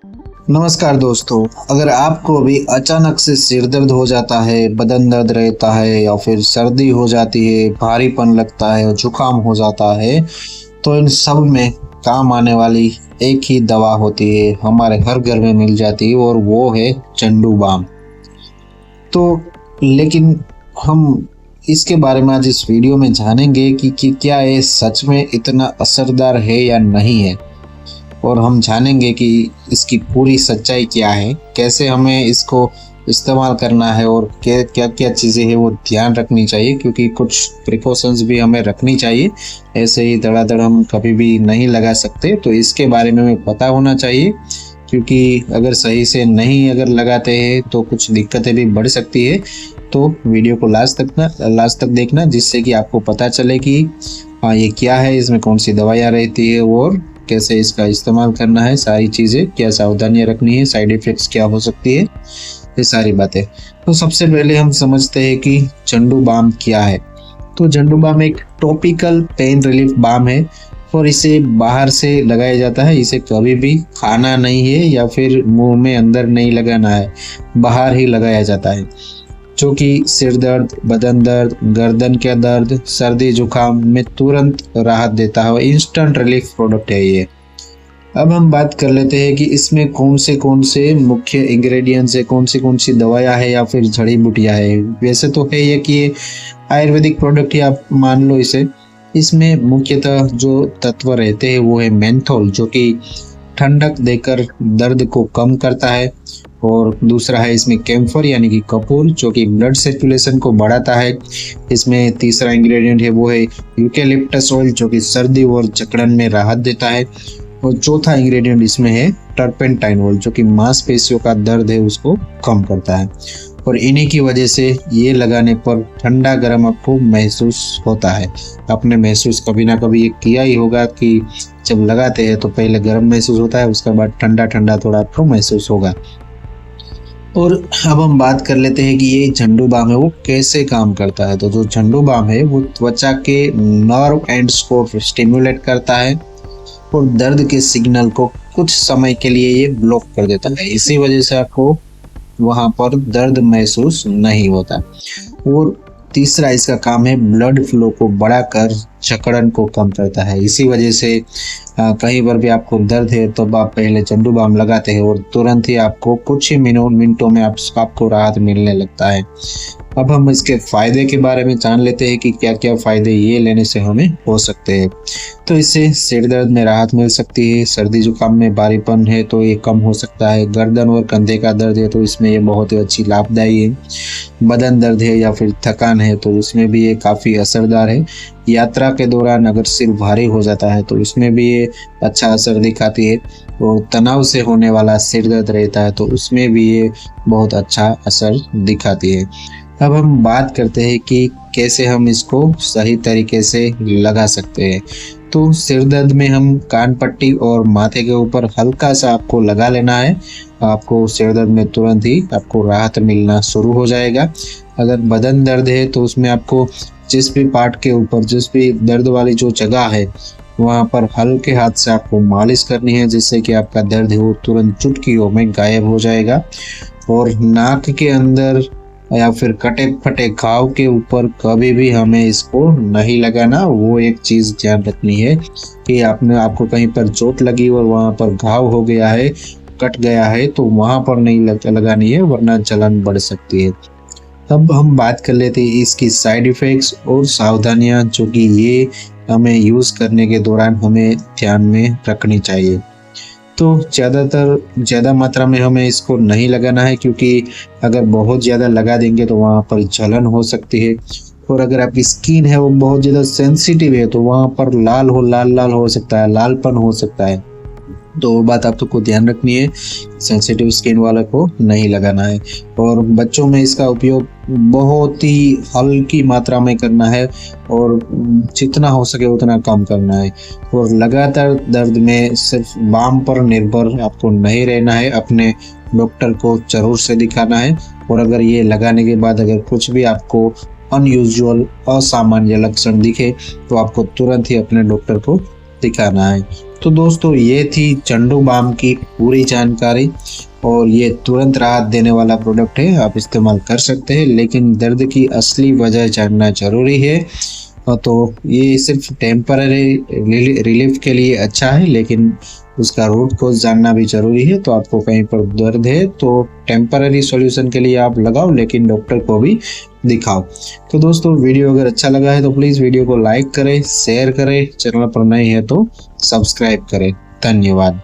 नमस्कार दोस्तों, अगर आपको भी अचानक से सिर दर्द हो जाता है, बदन दर्द रहता है या फिर सर्दी हो जाती है, भारीपन लगता है और जुकाम हो जाता है, तो इन सब में काम आने वाली एक ही दवा होती है, हमारे हर घर में मिल जाती है और वो है झंडू बाम। तो लेकिन हम इसके बारे में आज इस वीडियो में जानेंगे कि क्या ये सच में इतना असरदार है या नहीं है, और हम जानेंगे कि इसकी पूरी सच्चाई क्या है, कैसे हमें इसको इस्तेमाल करना है और क्या क्या क्या चीज़ें हैं वो ध्यान रखनी चाहिए, क्योंकि कुछ प्रिकॉशंस भी हमें रखनी चाहिए। ऐसे ही धड़ाधड़ हम कभी भी नहीं लगा सकते, तो इसके बारे में हमें पता होना चाहिए, क्योंकि अगर सही से नहीं अगर लगाते हैं तो कुछ दिक्कतें भी बढ़ सकती है। तो वीडियो को लास्ट तक देखना, जिससे कि आपको पता चले कि हाँ ये क्या है, इसमें कौन सी दवाइयाँ रहती है और कैसे इसका इस्तेमाल करना है, सारी चीज़ें क्या सावधानियां रखनी है, साइड इफ़ेक्ट्स क्या हो सकती है, ये सारी बातें। तो सबसे पहले हम समझते हैं कि झंडू बाम क्या है। तो झंडू बाम एक टॉपिकल पेन रिलीफ बाम है और इसे बाहर से लगाया जाता है। इसे कभी भी खाना नहीं है या फिर मुंह में अंदर नहीं लगाना है, बाहर ही लगाया जाता है, जो कि सिर दर्द, बदन दर्द, गर्दन का दर्द, सर्दी जुकाम में तुरंत राहत देता है। इंस्टेंट रिलीफ प्रोडक्ट है ये। अब हम बात कर लेते हैं कि इसमें कौन से मुख्य इंग्रेडिएंट्स है, कौन सी दवाइयाँ है या फिर जड़ी बूटियाँ है। वैसे तो है ये कि ये आयुर्वेदिक प्रोडक्ट ही आप मान लो इसे। इसमें मुख्यतः जो तत्व रहते हैं वो है मेंथोल, जो कि ठंडक देकर दर्द को कम करता है, और दूसरा है इसमें कैम्फर यानी कि कपूर, जो कि ब्लड सर्कुलेशन को बढ़ाता है। इसमें तीसरा इंग्रेडिएंट है वो है यूकेलिप्टस ऑयल, जो कि सर्दी और जकड़न में राहत देता है, और चौथा इंग्रेडिएंट इसमें है टर्पेंटाइन ऑयल, जो कि मांसपेशियों का दर्द है उसको कम करता है। और इन्हीं की वजह से ये लगाने पर ठंडा गर्म आपको महसूस होता है। आपने महसूस कभी ना कभी ये किया ही होगा कि जब लगाते हैं तो पहले गर्म महसूस होता है, उसके बाद ठंडा ठंडा थोड़ा आपको महसूस होगा। और अब हम बात कर लेते हैं कि ये झंडू बाम है वो कैसे काम करता है। तो जो झंडू बाम है वो त्वचा के नर्व एंड्स को स्टिमुलेट करता है और दर्द के सिग्नल को कुछ समय के लिए ये ब्लॉक कर देता है। इसी वजह से आपको वहाँ पर दर्द महसूस नहीं होता। और तीसरा इसका काम है ब्लड फ्लो को बढ़ाकर जकड़न को कम करता है। इसी वजह से कहीं पर भी आपको दर्द है तो आप पहले झंडू बाम लगाते हैं और तुरंत ही आपको कुछ ही मिनटों में आपको राहत मिलने लगता है। अब हम इसके फायदे के बारे में जान लेते हैं कि क्या क्या फायदे ये लेने से हमें हो सकते हैं। तो इससे सिर दर्द में राहत मिल सकती है, सर्दी जुकाम में भारीपन है तो ये कम हो सकता है, गर्दन और कंधे का दर्द है तो इसमें ये बहुत ही अच्छी लाभदायी है, बदन दर्द है या फिर थकान है तो उसमें भी ये काफ़ी असरदार है, यात्रा के दौरान अगर सिर भारी हो जाता है तो इसमें भी ये अच्छा असर दिखाती है, और तनाव से होने वाला सिर दर्द रहता है तो उसमें भी ये बहुत अच्छा असर दिखाती है। अब हम बात करते हैं कि कैसे हम इसको सही तरीके से लगा सकते हैं। तो सिर दर्द में हम कान पट्टी और माथे के ऊपर हल्का सा आपको लगा लेना है। आपको सिर दर्द में तुरंत ही आपको राहत मिलना शुरू हो जाएगा। अगर बदन दर्द है तो उसमें आपको जिस भी पार्ट के ऊपर, जिस भी दर्द वाली जो जगह है वहाँ पर हल्के हाथ से आपको मालिश करनी है, जिससे कि आपका दर्द है वो तुरंत चुटकियों में गायब हो जाएगा। और नाक के अंदर या फिर कटे फटे घाव के ऊपर कभी भी हमें इसको नहीं लगाना। वो एक चीज़ ध्यान रखनी है कि आपको कहीं पर चोट लगी और वहाँ पर घाव हो गया है, कट गया है, तो वहाँ पर नहीं लगानी है, वरना जलन बढ़ सकती है। अब हम बात कर लेते हैं इसकी साइड इफ़ेक्ट्स और सावधानियाँ, जो कि ये हमें यूज़ करने के दौरान हमें ध्यान में रखनी चाहिए। तो ज़्यादा मात्रा में हमें इसको नहीं लगाना है, क्योंकि अगर बहुत ज़्यादा लगा देंगे तो वहाँ पर जलन हो सकती है, और अगर आपकी स्किन है वो बहुत ज़्यादा सेंसिटिव है तो वहाँ पर लाल हो सकता है, लालपन हो सकता है। तो वो बात आपको ध्यान रखनी है, सेंसिटिव स्किन वाले को नहीं लगाना है। और बच्चों में इसका उपयोग बहुत ही हल्की मात्रा में करना है और जितना हो सके उतना कम करना है। और लगातार दर्द में सिर्फ बाम पर निर्भर आपको नहीं रहना है, अपने डॉक्टर को जरूर से दिखाना है। और अगर ये लगाने के बाद अगर कुछ भी आपको अनयूजुअल, असामान्य लक्षण दिखे तो आपको तुरंत ही अपने डॉक्टर को दिखाना है। तो दोस्तों ये थी झंडू बाम की पूरी जानकारी, और ये तुरंत राहत देने वाला प्रोडक्ट है, आप इस्तेमाल कर सकते हैं, लेकिन दर्द की असली वजह जानना जरूरी है। तो ये सिर्फ टेम्पररी रिलीफ के लिए अच्छा है, लेकिन उसका रूट कॉज जानना भी जरूरी है। तो आपको कहीं पर दर्द है तो टेम्पररी सॉल्यूशन के लिए आप लगाओ, लेकिन डॉक्टर को भी दिखाओ। तो दोस्तों वीडियो अगर अच्छा लगा है तो प्लीज़ वीडियो को लाइक करें, शेयर करें, चैनल पर नए हैं तो सब्सक्राइब करें। धन्यवाद।